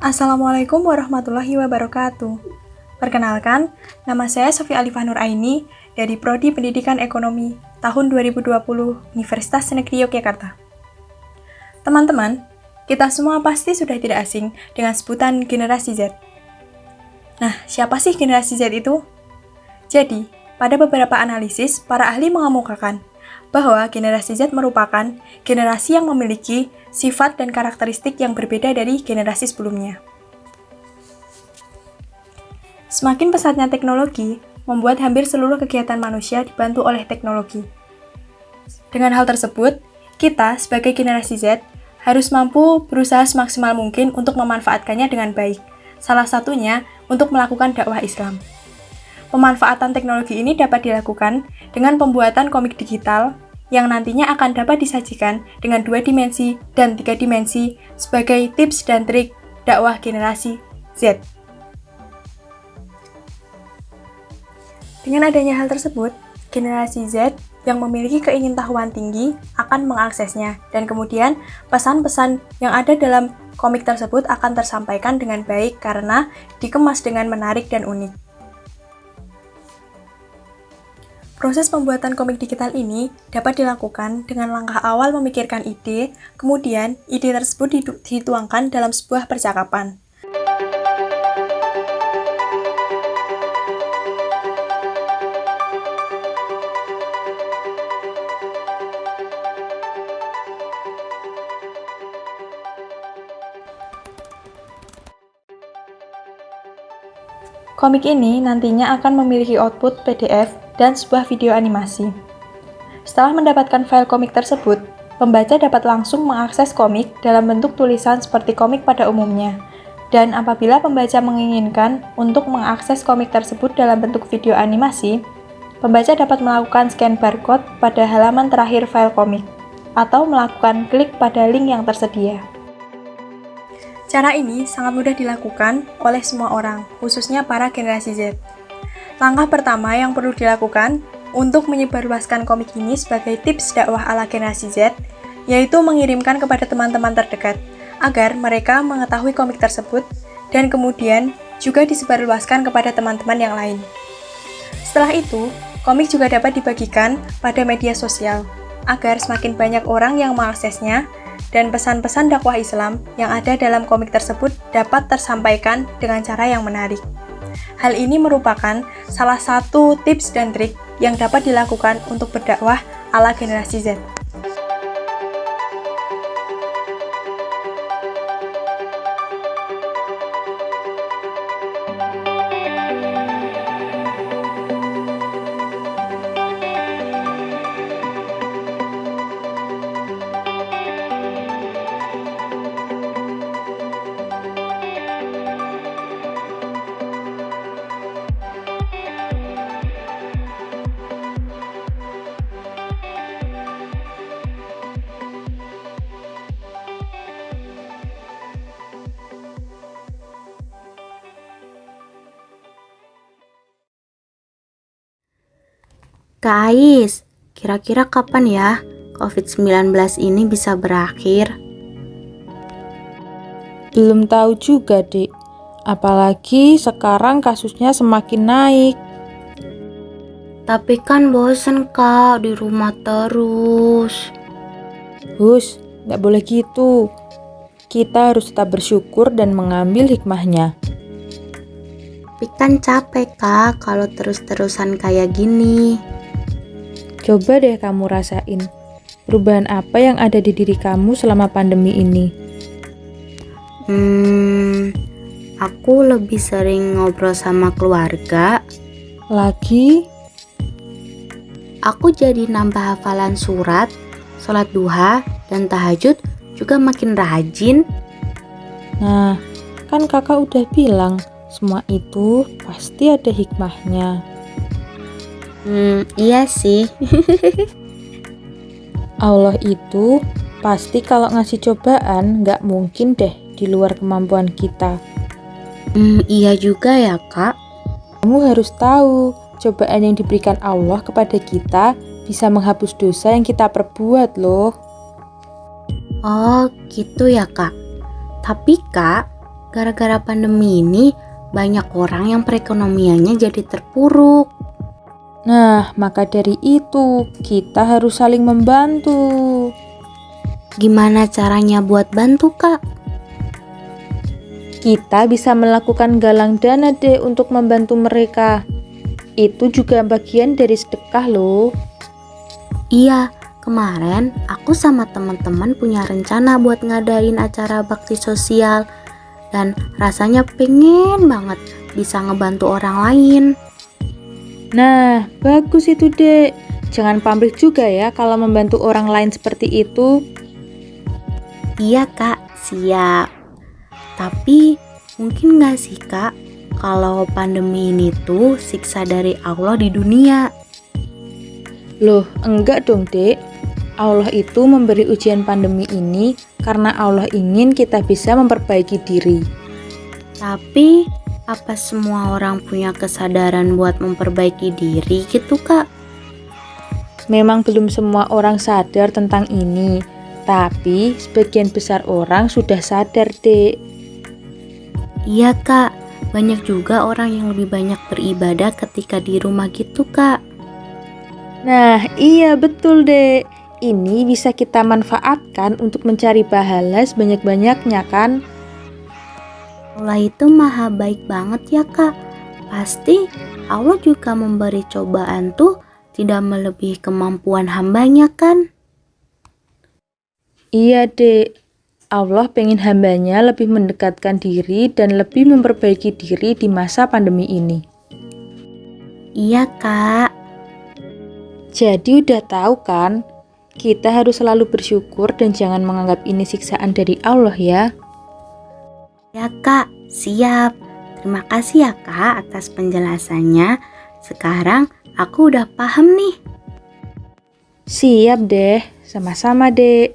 Assalamualaikum warahmatullahi wabarakatuh. Perkenalkan, nama saya Sofi Alifah Nur Aini dari Prodi Pendidikan Ekonomi tahun 2020 Universitas Negeri Yogyakarta. Teman-teman, kita semua pasti sudah tidak asing dengan sebutan generasi Z. Nah, siapa sih generasi Z itu? Jadi, pada beberapa analisis, para ahli mengemukakan bahwa generasi Z merupakan generasi yang memiliki sifat dan karakteristik yang berbeda dari generasi sebelumnya. Semakin pesatnya teknologi, membuat hampir seluruh kegiatan manusia dibantu oleh teknologi. Dengan hal tersebut, kita sebagai generasi Z harus mampu berusaha semaksimal mungkin untuk memanfaatkannya dengan baik. Salah satunya untuk melakukan dakwah Islam. Pemanfaatan teknologi ini dapat dilakukan dengan pembuatan komik digital yang nantinya akan dapat disajikan dengan 2 dimensi dan 3 dimensi sebagai tips dan trik dakwah generasi Z. Dengan adanya hal tersebut, generasi Z yang memiliki keingintahuan tinggi akan mengaksesnya, dan kemudian pesan-pesan yang ada dalam komik tersebut akan tersampaikan dengan baik karena dikemas dengan menarik dan unik. Proses pembuatan komik digital ini dapat dilakukan dengan langkah awal memikirkan ide, kemudian ide tersebut dituangkan dalam sebuah percakapan. Komik ini nantinya akan memiliki output PDF dan sebuah video animasi. Setelah mendapatkan file komik tersebut, pembaca dapat langsung mengakses komik dalam bentuk tulisan seperti komik pada umumnya. Dan apabila pembaca menginginkan untuk mengakses komik tersebut dalam bentuk video animasi, pembaca dapat melakukan scan barcode pada halaman terakhir file komik, atau melakukan klik pada link yang tersedia. Cara ini sangat mudah dilakukan oleh semua orang, khususnya para generasi Z. Langkah pertama yang perlu dilakukan untuk menyebarluaskan komik ini sebagai tips dakwah ala generasi Z, yaitu mengirimkan kepada teman-teman terdekat, agar mereka mengetahui komik tersebut, dan kemudian juga disebarluaskan kepada teman-teman yang lain. Setelah itu, komik juga dapat dibagikan pada media sosial, agar semakin banyak orang yang mengaksesnya, dan pesan-pesan dakwah Islam yang ada dalam komik tersebut dapat tersampaikan dengan cara yang menarik. Hal ini merupakan salah satu tips dan trik yang dapat dilakukan untuk berdakwah ala generasi Z. Kak Ais, kira-kira kapan ya COVID-19 ini bisa berakhir? Belum tahu juga, Dek. Apalagi sekarang kasusnya semakin naik. Tapi kan bosen Kak di rumah terus. Hus, nggak boleh gitu. Kita harus tetap bersyukur dan mengambil hikmahnya. Tapi kan capek Kak kalau terus-terusan kayak gini. Coba deh kamu rasain. Perubahan apa yang ada di diri kamu selama pandemi ini? Aku lebih sering ngobrol sama keluarga. Lagi? Aku jadi nambah hafalan surat, sholat duha, dan tahajud juga makin rajin. Nah, kan kakak udah bilang, semua itu pasti ada hikmahnya. Iya sih. Allah itu pasti kalau ngasih cobaan nggak mungkin deh di luar kemampuan kita. Iya juga ya Kak. Kamu harus tahu, cobaan yang diberikan Allah kepada kita bisa menghapus dosa yang kita perbuat loh. Oh gitu ya Kak. Tapi Kak, gara-gara pandemi ini banyak orang yang perekonomiannya jadi terpuruk. Nah, maka dari itu kita harus saling membantu. Gimana caranya buat bantu, Kak? Kita bisa melakukan galang dana deh untuk membantu mereka. Itu juga bagian dari sedekah loh. Iya, kemarin aku sama teman-teman punya rencana buat ngadain acara bakti sosial dan rasanya pengen banget bisa ngebantu orang lain. Nah, bagus itu, Dek. Jangan pamrih juga ya kalau membantu orang lain seperti itu. Iya, Kak, siap. Tapi mungkin gak sih, Kak, kalau pandemi ini tuh siksa dari Allah di dunia? Loh, enggak dong, Dek. Allah itu memberi ujian pandemi ini karena Allah ingin kita bisa memperbaiki diri. Tapi apa semua orang punya kesadaran buat memperbaiki diri gitu, Kak? Memang belum semua orang sadar tentang ini, tapi sebagian besar orang sudah sadar, Dek. Iya, Kak, banyak juga orang yang lebih banyak beribadah ketika di rumah gitu, Kak. Nah, iya betul, Dek. Ini bisa kita manfaatkan untuk mencari pahala sebanyak-banyaknya kan? Allah itu maha baik banget ya, Kak. Pasti Allah juga memberi cobaan tuh tidak melebihi kemampuan hambanya kan? Iya, Dek. Allah pengen hambanya lebih mendekatkan diri dan lebih memperbaiki diri di masa pandemi ini. Iya, Kak. Jadi udah tahu kan? Kita harus selalu bersyukur dan jangan menganggap ini siksaan dari Allah ya. Ya, Kak, siap. Terima kasih ya, Kak, atas penjelasannya. Sekarang aku udah paham nih. Siap deh, sama-sama, Dek.